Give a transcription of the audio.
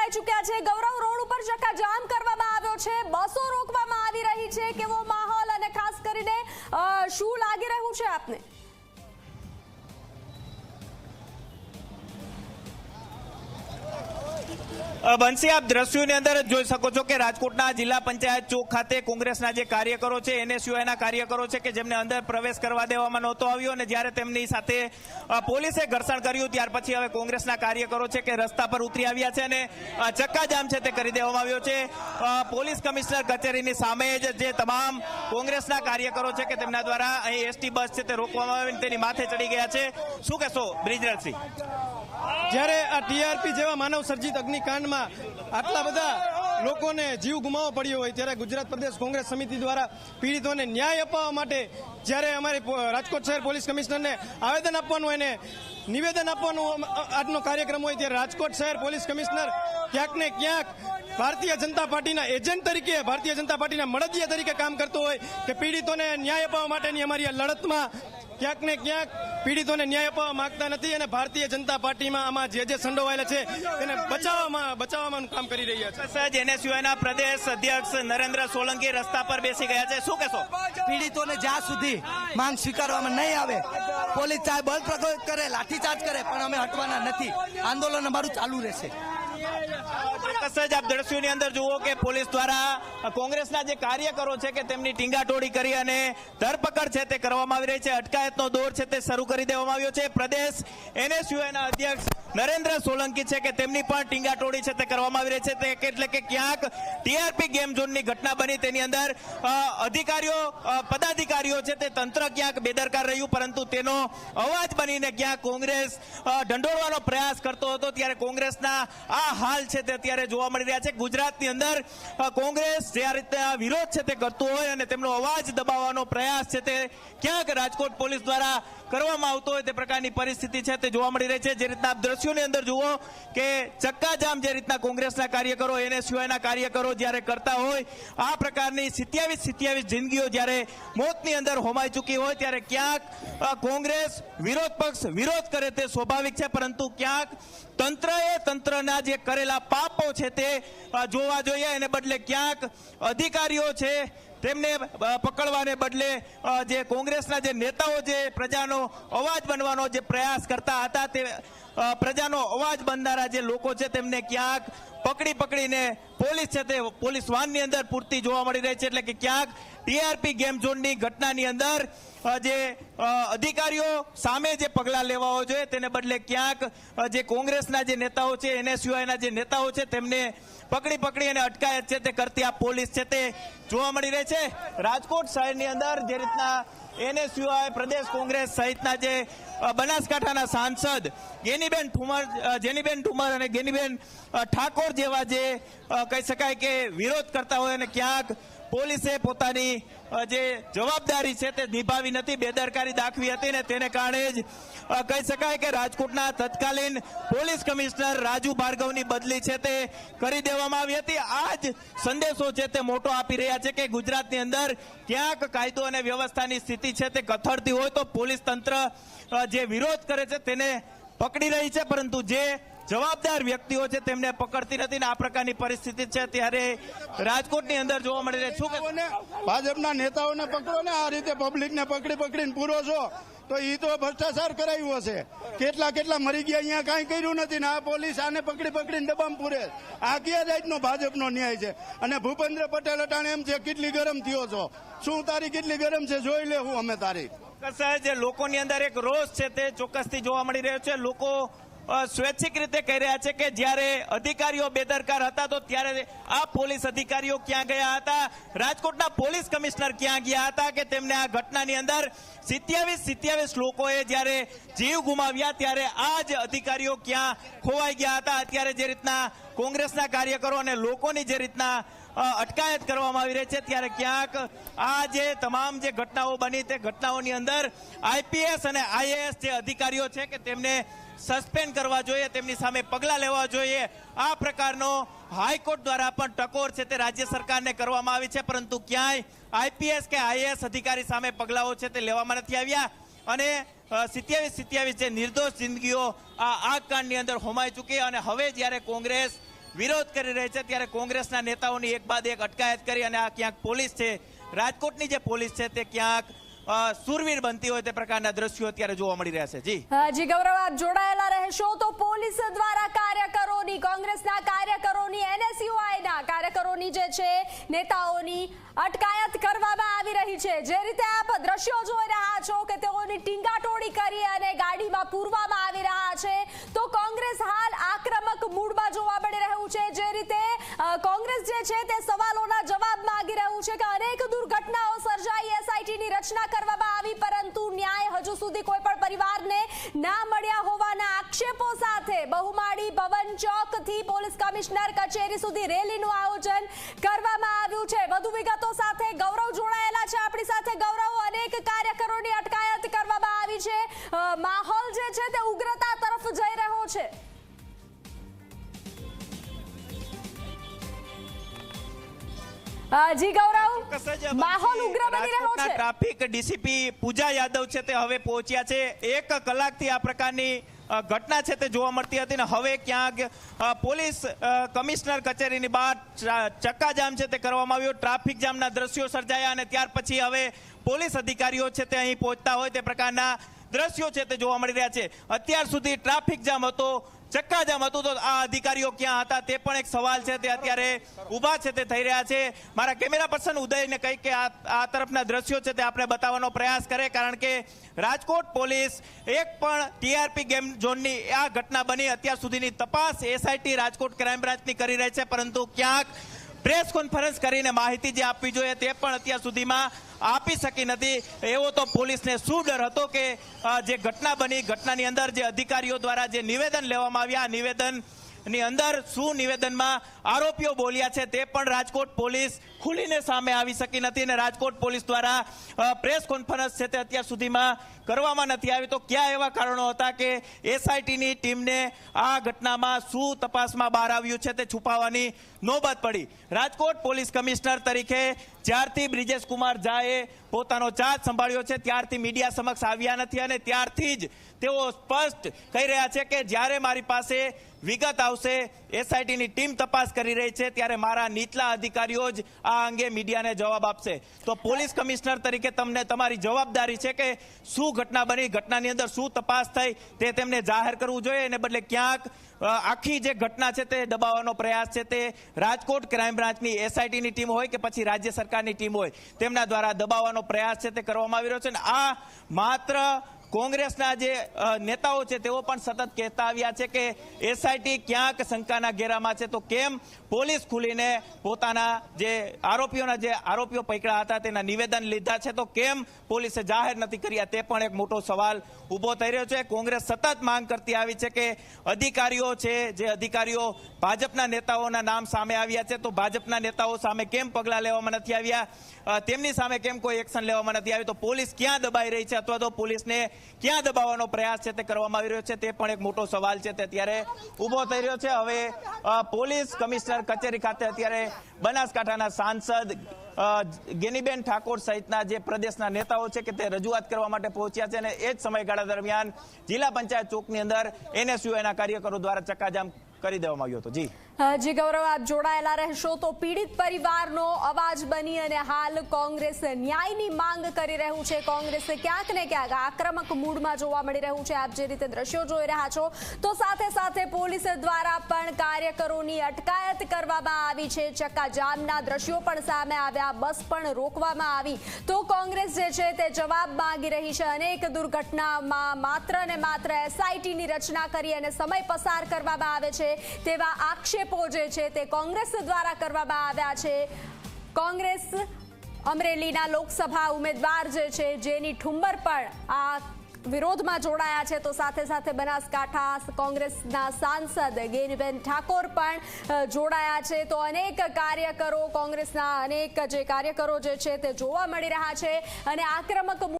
જોડાઈ ચૂક્યા છે। ગૌરવ, રોડ ઉપર ચક્કાજામ કરવામાં આવ્યો છે, બસો રોકવામાં આવી રહી છે, કેવો માહોલ અને ખાસ કરીને શું લાગી રહ્યું છે આપને? બંસી, આપ દ્રશ્યોની અંદર જોઈ શકો છો કે રાજકોટના જિલ્લા પંચાયત ચોક ખાતે કોંગ્રેસના જે કાર્યકરો છે, NSUIના કાર્યકરો છે કે જેમને અંદર પ્રવેશ કરવા દેવામાં નહોતો આવ્યો અને જ્યારે તેમની સાથે પોલીસે ઘર્ષણ કર્યું ત્યાર પછી હવે કોંગ્રેસના કાર્યકરો છે કે રસ્તા પર ઉતરી આવ્યા છે અને ચક્કાજામ છે તે કરી દેવામાં આવ્યો છે। પોલીસ કમિશનર કચેરીની સામે જ જે તમામ કોંગ્રેસના કાર્યકરો છે કે તેમના દ્વારા અહીં ST બસ છે તે રોકવામાં આવી તેની માથે ચડી ગયા છે। શું કહેશો બ્રિજરાજસિંહ? જ્યારે આ TRP જેવા માનવ સર્જિત અગ્નિકાંડમાં આટલા બધા લોકોને જીવ ગુમાવવો પડ્યો હોય ત્યારે ગુજરાત પ્રદેશ કોંગ્રેસ સમિતિ દ્વારા પીડિતોને ન્યાય અપાવવા માટે જ્યારે અમારી રાજકોટ શહેર પોલીસ કમિશનરને આવેદન આપવાનું હોય ને નિવેદન આપવાનું આજનો કાર્યક્રમ હોય ત્યારે રાજકોટ શહેર પોલીસ કમિશનર ક્યાંક ને ક્યાંક ભારતીય જનતા પાર્ટીના એજન્ટ તરીકે, ભારતીય જનતા પાર્ટીના મળતિયા તરીકે કામ કરતો હોય કે પીડિતોને ન્યાય અપાવવા માટેની અમારી આ લડતમાં ક્યાંક ને ક્યાંક પીડિતોને ન્યાય અપાવવા માંગતા નથી અને ભારતીય જનતા પાર્ટીમાં આમાં જે સંડોવાયેલા છે તેને બચાવવાનું કામ કરી રહ્યા છે। સહજ NSUIના પ્રદેશ અધ્યક્ષ નરેન્દ્ર સોલંકી રસ્તા પર બેસી ગયા છે, શું કહેશો? પીડિતોને જ્યાં સુધી માંગ સ્વીકારવામાં નહીં આવે, પોલીસ ચાહે બળ પ્રયોગ કરે, લાઠીચાર્જ કરે, પણ અમે હટવાના નથી। આંદોલન અમારું ચાલુ રહેશે। આપ દ્રશ્યોની અંદર જુઓ કે પોલીસ દ્વારા કોંગ્રેસના જે કાર્યકરો છે કે તેમની ટીંગાટોળી કરી અને ધરપકડ છે તે કરવામાં આવી રહી છે, અટકાયતનો દોર છે તે શરૂ કરી દેવામાં આવ્યો છે। પ્રદેશ NSUIના અધ્યક્ષ નરેન્દ્ર સોલંકી છે કે તેમની પણ ટીંગાટોળી છે તે કરવામાં આવી રહી છે, તે એટલે કે ક્યાંક TRP ગેમ ઝોનની ઘટના બની તેની અંદર અધિકારીઓ, પદાધિકારીઓ છે તે તંત્ર ક્યાંક બેદરકાર રહ્યું, પરંતુ તેનો અવાજ બનીને ક્યાંક કોંગ્રેસ ઢંઢોળવાનો પ્રયાસ કરતો હતો ત્યારે કોંગ્રેસના આ હાલ છે તે અત્યારે જોવા મળી રહ્યા છે। ગુજરાતની અંદર કોંગ્રેસ જે રીતે વિરોધ છે તે કરતું હોય અને તેમનો અવાજ દબાવવાનો પ્રયાસ છે તે ક્યાંક રાજકોટ પોલીસ દ્વારા કરવામાં આવતો હોય તે પ્રકારની પરિસ્થિતિ છે તે જોવા મળી રહી છે। જે રીતના આપ દ્રશ્યોની અંદર જુઓ કે ચક્કાજામ જે રીતના કોંગ્રેસના કાર્યકરો, NSUIના કાર્યકરો જ્યારે કરતા હોય, આ પ્રકારની 27 જિંદગીઓ જ્યારે મોતની અંદર હોમાઈ ચૂકી હોય ત્યારે ક્યાંક કોંગ્રેસ વિરોધ પક્ષ વિરોધ કરે તે સ્વાભાવિક છે, પરંતુ ક્યાંક તંત્રના જે કરેલા પાપો છે તે જોવા જોઈએ એને બદલે ક્યાંક અધિકારીઓ છે તેમને પકડવાને બદલે જે કોંગ્રેસના જે નેતાઓ જે પ્રજાનો અવાજ બનવાનો જે પ્રયાસ કરતા હતા તે પ્રજાનો અવાજ બનનારા જે લોકો છે તેમને ક્યાંક પકડીને પોલીસ છે તે પોલીસ વાનની અંદર પૂરતી જોવા મળી રહી છે। એટલે કે ક્યાંક TRP ગેમ ઝોનની ઘટનાની અંદર જે અધિકારીઓ સામે જે પગલાં લેવા જોઈએ તેને બદલે ક્યાંક જે કોંગ્રેસના જે નેતાઓ છે, NSUIના જે નેતાઓ છે તેમને પકડી અને અટકાયત છે તે કરતી આ પોલીસ છે તે જોવા મળી રહી છે। રાજકોટ શહેરની અંદર જે રીતના NSUI પ્રદેશ કોંગ્રેસ સહિતના જે બનાસકાંઠાના સાંસદ જેનીબેન ઠુમર અને ગેનીબેન ઠાકોર જેવા જે કહી શકાય કે વિરોધ કરતા હોય અને ક્યાંક પોલીસે પોતાની જે જવાબદારી છે તે નિભાવી નથી, બેદરકારી દાખવી હતી ને તેને કારણે જ કહી શકાય કે રાજકોટના તત્કાલીન પોલીસ કમિશનર રાજુ ભાર્ગવની બદલી છે તે કરી દેવામાં આવી હતી। આ જ સંદેશો છે તે મોટો આપી રહ્યા છે કે ગુજરાતની અંદર ક્યાંક કાયદો અને વ્યવસ્થાની સ્થિતિ છે તે કથળતી હોય તો પોલીસ તંત્ર જે વિરોધ કરે છે તેને પકડી રહી છે, પરંતુ જે જવાબદાર વ્યક્તિઓ છે તેમને પકડતી નથી ને આ પ્રકારની પરિસ્થિતિ છે ત્યારે રાજકોટની અંદર જોવા મળી રહી છે। ભાજપના નેતાઓને પકડો ને આ રીતે પબ્લિકને પકડીને પૂરો છો તો એ તો ભ્રષ્ટાચાર કરાયું હશે। કેટલા મરી ગયા, અહીંયા કાંઈ કર્યું નથી ને આ પોલીસ આને પકડીને ડબ્બામાં પૂરે। આ કયા જાતનો ભાજપનો ન્યાય છે? અને ભૂપેન્દ્ર પટેલ અટાણે એમ છે કેટલી ગરમ થયો છો, શું તારી કેટલી ગરમ છે જોઈ લેવું અમે તારી। જે લોકોની અંદર એક રોષ છે તે ચોક્કસથી જોવા મળી રહ્યો છે। લોકો સ્વૈચ્છિક રીતે કહી રહ્યા છે કે જ્યારે અધિકારીઓ બેદરકાર હતા તો ત્યારે આ પોલીસ અધિકારીઓ ક્યાં ગયા હતા, રાજકોટના પોલીસ કમિશનર ક્યાં ગયા હતા કે તેમને આ ઘટનાની અંદર 27 લોકોએ જ્યારે જીવ ગુમાવ્યા ત્યારે આ જ અધિકારીઓ ક્યાં ખોવાઈ ગયા હતા। અત્યારે જે રીતના કોંગ્રેસના કાર્યકરો અને લોકોની જે રીતના અટકાયત કરવામાં આવી રહી છે ત્યારે ક્યાંક આ જે તમામ જે ઘટનાઓ બની તે ઘટનાઓની અંદર IPS અને IAS જે અધિકારીઓ છે કે તેમને સસ્પેન્ડ કરવા જોઈએ, તેમની સામે પગલાં લેવા જોઈએ। આ પ્રકારનો હાઈકોર્ટ દ્વારા પણ ટકોર છે તે રાજ્ય સરકારને કરવામાં આવી છે, પરંતુ ક્યાંય IPS કે IAS અધિકારી સામે પગલાઓ છે તે લેવામાં નથી આવ્યા અને 27 જે નિર્દોષ જિંદગીઓ આ આગકાંડની અંદર હોમાઈ ચૂકી અને હવે જ્યારે કોંગ્રેસ વિરોધ કરી રહી છે, ત્યારે કોંગ્રેસના નેતાઓની એક બાદ એક અટકાયત કરી અને આ ક્યાંક પોલીસ છે, રાજકોટની જે પોલીસ છે તે ક્યાંક સુરવીર બનતી હોય તે પ્રકારના દ્રશ્યો અત્યારે જોવા મળી રહ્યા છે. જી ગૌરવ, આપ જોડાયેલા રહેશો. તો પોલીસ દ્વારા કાર્યકરોની, કોંગ્રેસના કાર્યકરોની, NSUIના કાર્યકરોની જે છે નેતાઓની અટકાયત કરવામાં આવી રહી છે. જે રીતે આપ દ્રશ્યો જોઈ રહ્યા છો કે તેઓની ટીંગાટોળી કરી અને ગાડીમાં પૂરવામાં આવી રહ્યા છે, તો કોંગ્રેસ હાલ આક્રમક મૂડમાં જોવા મળી રહ્યું છે. જે રીતે કોંગ્રેસ જે છે તે સવાલોના જવાબ માંગી રહ્યું છે કે અનેક દુર્ઘટનાઓ સર્જાઈ, SITની રચના કરવામાં આવી, પરંતુ ન્યાય હજુ સુધી કોઈ પણ પરિવારને ના મળ્યા હોવાના આક્ષેપો સાથે બહુમાળી ભવન ચોકથી પોલીસ કમિશનર કચેરી સુધી રેલીનું આયોજન કરવામાં આવ્યું છે. વધુ વિગતો સાથે ગૌરવ જોડાયેલા છે આપણી સાથે. ગૌરવ, અનેક કાર્યકરોની અટકાયત કરવામાં આવી છે, માહોલ જે છે તે ઉગ્રતા તરફ જઈ રહ્યો છે. જી ગૌરવ, માહોલ ઉગ્ર બની રહ્યો છે. ટ્રાફિક ડીસીપી પૂજા યાદવ છે તે હવે પહોંચ્યા છે. 1 કલાકથી આ પ્રકારની ઘટના છે તે જોવા મળતી હતી ને હવે ક્યાંક પોલીસ કમિશનર કચેરીની બહાર ચક્કાજામ છે તે કરવામાં આવ્યો. ટ્રાફિક જામના દ્રશ્યો સર્જાયા અને ત્યાર પછી હવે પોલીસ અધિકારીઓ છે તે અહીં પહોંચતા હોય તે પ્રકારના દ્રશ્યો છે તે જોવા મળી રહ્યા છે. અત્યાર સુધી ટ્રાફિક જામ હતો, ચક્કાજામ હતું, તો આ અધિકારીઓ ક્યાં હતા તે પણ એક સવાલ છે તે અત્યારે ઊભા છે તે થઈ રહ્યા છે. મારા કેમેરા પર્સન ઉદયને કહી કે આ તરફના દ્રશ્યો છે તે આપણે બતાવવાનો પ્રયાસ કરે, કારણ કે રાજકોટ પોલીસ એક પણ TRP ગેમ ઝોનની આ ઘટના બની અત્યાર સુધીની તપાસ SIT રાજકોટ ક્રાઇમ બ્રાન્ચની કરી રહી છે, પરંતુ ક્યાંક પ્રેસ કોન્ફરન્સ કરીને માહિતી જે આપવી જોઈએ તે પણ અત્યાર સુધીમાં આપી શકી નથી. એવો તો પોલીસને શું ડર હતો કે જે ઘટના બની, ઘટનાની અંદર જે અધિકારીઓ દ્વારા જે નિવેદન લેવામાં આવ્યા, નિવેદનની અંદર શું નિવેદનમાં આરોપીઓ બોલ્યા છે તે પણ રાજકોટ પોલીસ ખુલીને સામે આવી શકી નથી અને રાજકોટ પોલીસ દ્વારા પ્રેસ કોન્ફરન્સ છે તે અત્યાર સુધીમાં કરવામાં નથી આવી. તો ક્યાં એવા કારણો હતા કે SITની ટીમને આ ઘટનામાં શું તપાસમાં બહાર આવ્યું છે તે છુપાવવાની નોબત પડી? રાજકોટ પોલીસ કમિશનર તરીકે જ્યારથી બ્રિજેશ કુમાર ઝાએ પોતાનો ચાર્જ સંભાળ્યો છે ત્યારથી મીડિયા સમક્ષ આવ્યા નથી અને ત્યારથી જ તેઓ સ્પષ્ટ કહી રહ્યા છે કે જ્યારે મારી પાસે વિગત આવશે, SITની ટીમ તપાસ કરી રહી છે, ત્યારે મારા નીચલા અધિકારીઓ જ આ અંગે મીડિયાને જવાબ આપશે. તો પોલીસ કમિશનર તરીકે તમને તમારી જવાબદારી છે કે શું ઘટના બની, ઘટનાની અંદર શું તપાસ થઈ તે તેમને જાહેર કરવું જોઈએ, એને બદલે ક્યાંક આખી જે ઘટના છે તે દબાવવાનો પ્રયાસ છે તે રાજકોટ ક્રાઇમ બ્રાન્ચની SITની ટીમ હોય કે પછી રાજ્ય સરકારની ટીમ હોય તેમના દ્વારા દબાવવાનો પ્રયાસ છે તે કરવામાં આવી રહ્યો છે. અને આ માત્ર કોંગ્રેસના જે નેતાઓ છે તેઓ પણ સતત કહેતા આવ્યા છે કે SIT ક્યાંક શંકાના ઘેરામાં છે, તો કેમ પોલીસ ખુલીને પોતાના જે આરોપીઓ પકડ્યા હતા તેના નિવેદન લીધા છે, તો કેમ પોલીસે જાહેર નથી કર્યા, તે પણ એક મોટો સવાલ ઊભો થઈ રહ્યો છે. કોંગ્રેસ સતત માંગ કરતી આવી છે કે અધિકારીઓ છે, જે અધિકારીઓ ભાજપના નેતાઓના નામ સામે આવ્યા છે, તો ભાજપના નેતાઓ સામે કેમ પગલાં લેવામાં નથી આવ્યા, તેમની સામે કેમ કોઈ એક્શન લેવામાં નથી આવી? તો પોલીસ ક્યાં દબાઈ રહી છે અથવા તો પોલીસને ક્યાં દબાવવાનો પ્રયાસ છે તે કરવામાં આવી રહ્યો છે, તે પણ એક મોટો સવાલ છે તે અત્યારે ઊભો થઈ રહ્યો છે. હવે પોલીસ કમિશનર કચેરી ખાતે અત્યારે બનાસકાંઠાના સાંસદ ગેનીબેન ઠાકોર સહિતના જે પ્રદેશના નેતાઓ છે કે તે રજૂઆત કરવા માટે પહોંચ્યા છે અને એ જ સમયગાળા દરમિયાન જિલ્લા પંચાયત ચોકની અંદર NSUIના કાર્યકરો દ્વારા ચક્કાજામ કરી દેવામાં આવ્યો હતો. જી ગૌરવ, આપ જોડાયેલા રહેશો. તો પીડિત પરિવારનો અવાજ બની અને હાલ કોંગ્રેસ ન્યાયની માંગ કરી રહ્યું છે. કોંગ્રેસ ક્યાંક ને ક્યાંક આક્રમક મૂડમાં જોવા મળી રહ્યું છે. આપ જે રીતે દ્રશ્યો જોઈ રહ્યા છો, તો સાથે સાથે પોલીસ દ્વારા પણ કાર્યકરોની અટકાયત કરવામાં આવી છે. ચક્કાજામના દ્રશ્યો પણ સામે આવ્યા, બસ પણ રોકવામાં આવી. તો કોંગ્રેસ જે છે તે જવાબ માંગી રહી છે. અનેક દુર્ઘટનામાં માત્ર ને માત્ર SITની રચના કરી અને સમય પસાર કરવામાં આવે છે તેવા આક્ષેપ જે છે તે કોંગ્રેસ દ્વારા કરવામાં આવ્યા છે. કોંગ્રેસ અમરેલીના લોકસભા ઉમેદવાર જે છે જેની ઠુંબર પણ આ વિરોધમાં જોડાયા છે, તો સાથે સાથે બનાસકાંઠા કોંગ્રેસના સાંસદ ગેનીબેન ઠાકોર પણ જોડાયા છે. તો અનેક કાર્યકરો, કોંગ્રેસના અનેક જે કાર્યકરો જે છે તે જોવા મળી રહ્યા છે અને આક્રમક